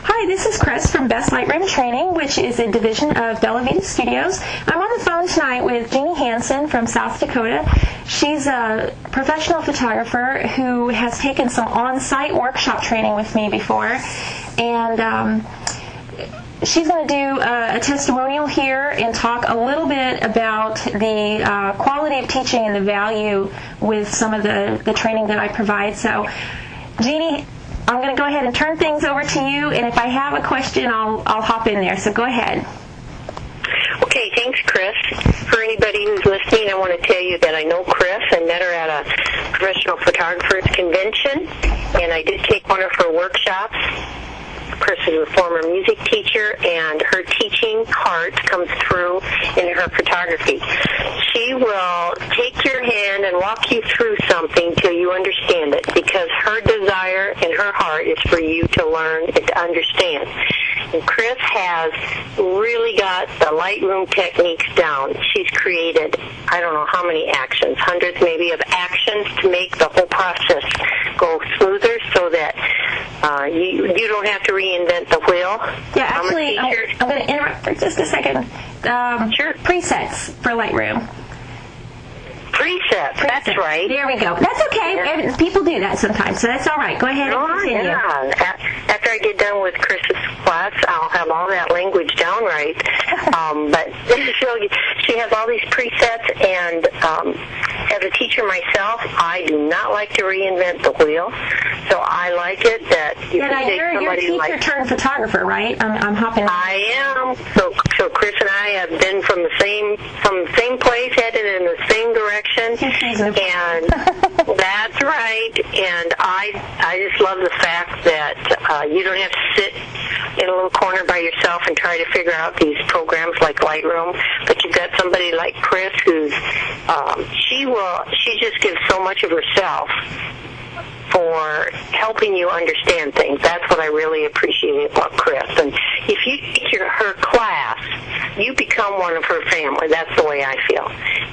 Hi, this is Chris from Best Lightroom Training, which is a division of Bella Vita Studios. I'm on the phone tonight with Jeanne Hanson from South Dakota. She's a professional photographer who has taken some on-site workshop training with me before, and she's going to do a testimonial here and talk a little bit about the quality of teaching and the value with some of the training that I provide. So, Jeanne, I'm going to go ahead and turn things over to you, and if I have a question, I'll hop in there. So go ahead. Okay, thanks, Chris. For anybody who's listening, I want to tell you that I know Chris. I met her at a professional photographers convention, and I did take one of her workshops. Chris is a former music teacher, and her teaching heart comes through in her photography. She will take your hand and walk you through something till you understand it, because her desire and her heart is for you to learn and to understand. And Chris has really got the Lightroom techniques down. She's created, I don't know how many actions, hundreds maybe of actions to make the whole process go smoother so that you don't have to reinvent the wheel. Yeah, actually, I'm going to interrupt for just a second. Sure. Presets for Lightroom. Presets, that's right. There we go. That's okay. Yeah. People do that sometimes, so that's all right. Go ahead and continue. Yeah. After I get done with Chris's class, I'll have all that language down right. But she has all these presets, and as a teacher myself, I do not like to reinvent the wheel. So I like it that you can take somebody you're a teacher-turned-photographer, right? I'm hopping. I am. So Chris and I have been from the same place, headed in the same direction. And that's right. And I just love the fact that you don't have to sit in a little corner by yourself and try to figure out these programs like Lightroom, but you've got somebody like Chris who's she just gives so much of herself for helping you understand things. That's what I really appreciate about Chris. And if you take her class, you become one of her family. That's the way I feel.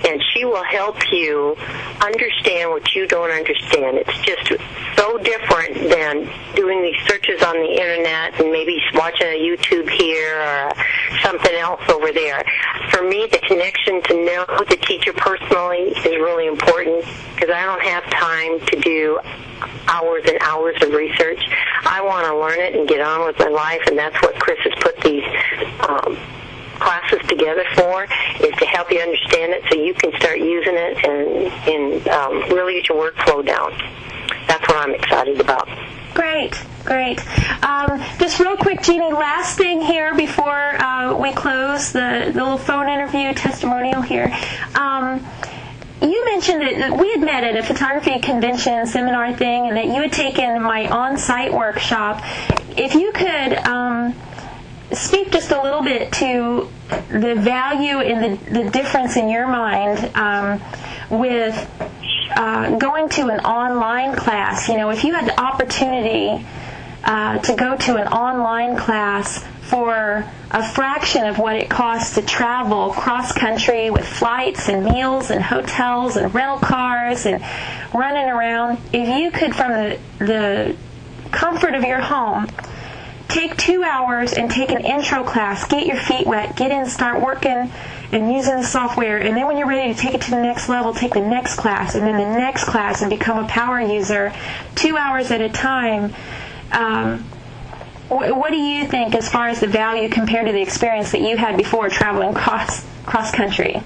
And she will help you understand what you don't understand. It's just so different than doing these searches on the internet and maybe watching a YouTube here or something else over there. For me, the connection to know the teacher personally is really important, because I don't have time to do hours and hours of research. I want to learn it and get on with my life, and that's what Chris has put these classes together for, is to help you understand it so you can start using it and really get your workflow down. That's what I'm excited about. Great. Just real quick, Jeanne, last thing here before we close the little phone interview testimonial here. You mentioned that we had met at a photography convention seminar thing, and that you had taken my on-site workshop. If you could speak just a little bit to the value and the difference in your mind with going to an online class. You know, if you had the opportunity to go to an online class for a fraction of what it costs to travel cross-country with flights and meals and hotels and rental cars and running around, if you could, from the comfort of your home, take 2 hours and take an intro class, get your feet wet, get in, start working and using the software, and then when you're ready to take it to the next level, take the next class, and then the next class, and become a power user 2 hours at a time. What do you think as far as the value compared to the experience that you had before traveling cross country?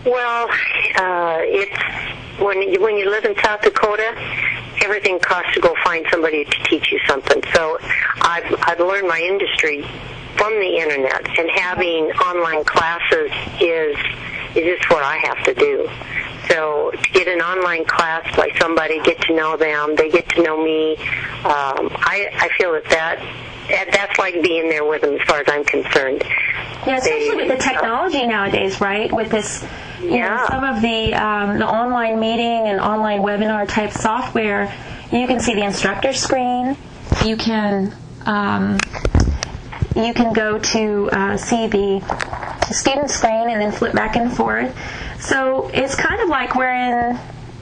Well, it's when you live in South Dakota, everything costs to go find somebody to teach you something. So I've learned my industry from the internet, and having online classes is just what I have to do. So to get an online class by somebody, get to know them, they get to know me, I feel that's like being there with them as far as I'm concerned. Yeah, especially with the technology nowadays, right? With this, you know, some of the online meeting and online webinar type software, you can see the instructor screen. You can go to see the student screen and then flip back and forth. So it's kind of like we're in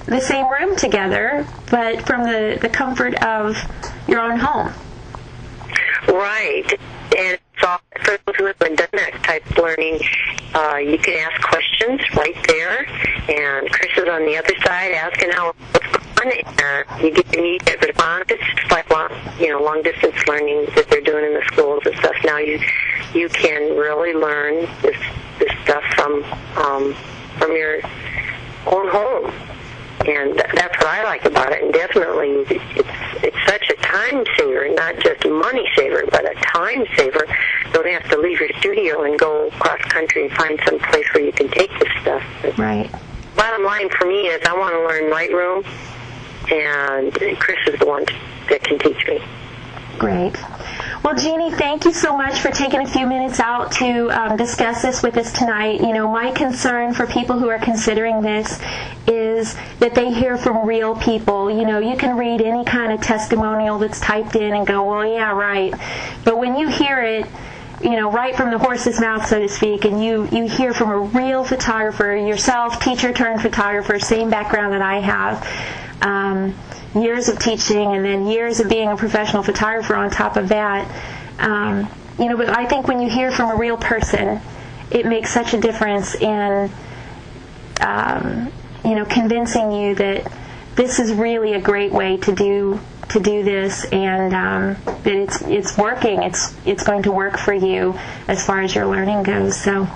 the same room together, but from the comfort of your own home. Right. And so for those who haven't done that type of learning, you can ask questions right there, and Chris is on the other side asking how it's going, and you get immediate response. It's just like long distance learning that they're doing in the schools and stuff. Now you can really learn this stuff from your own home. And that's what I like about it. And definitely, it's such a time saver, not just a money saver, but a time saver. You don't have to leave your studio and go across country and find some place where you can take this stuff. Right. Bottom line for me is I want to learn Lightroom, and Chris is the one that can teach me. Great. Well, Jeanne, thank you so much for taking a few minutes out to discuss this with us tonight. You know, my concern for people who are considering this is that they hear from real people. You know, you can read any kind of testimonial that's typed in and go, well, yeah, right. But when you hear it, you know, right from the horse's mouth, so to speak, and you hear from a real photographer, yourself, teacher turned photographer, same background that I have, years of teaching and then years of being a professional photographer on top of that. You know, but I think when you hear from a real person, it makes such a difference in, you know, convincing you that this is really a great way to do this, and that it's working. It's going to work for you as far as your learning goes. So.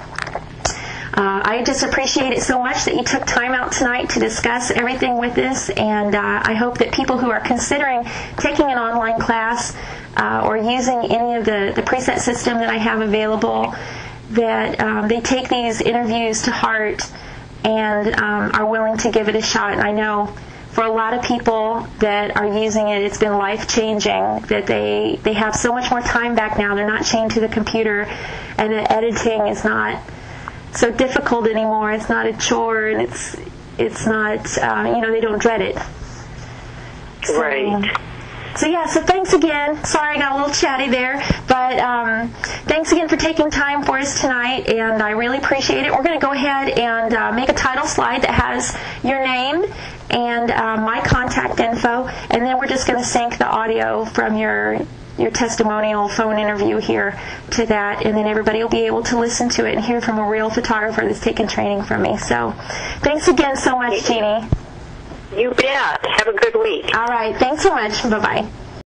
I just appreciate it so much that you took time out tonight to discuss everything with us, and I hope that people who are considering taking an online class or using any of the preset system that I have available, that they take these interviews to heart and are willing to give it a shot. And I know for a lot of people that are using it, it's been life-changing, that they have so much more time back now. They're not chained to the computer, and the editing is not so difficult anymore. It's not a chore, and it's not, you know, they don't dread it. So, right. So thanks again. Sorry I got a little chatty there, but thanks again for taking time for us tonight, and I really appreciate it. We're going to go ahead and make a title slide that has your name and my contact info, and then we're just going to sync the audio from your testimonial phone interview here to that, and then everybody will be able to listen to it and hear from a real photographer that's taken training from me. So thanks again so much, Jeanne. You bet. Have a good week. All right. Thanks so much. Bye-bye.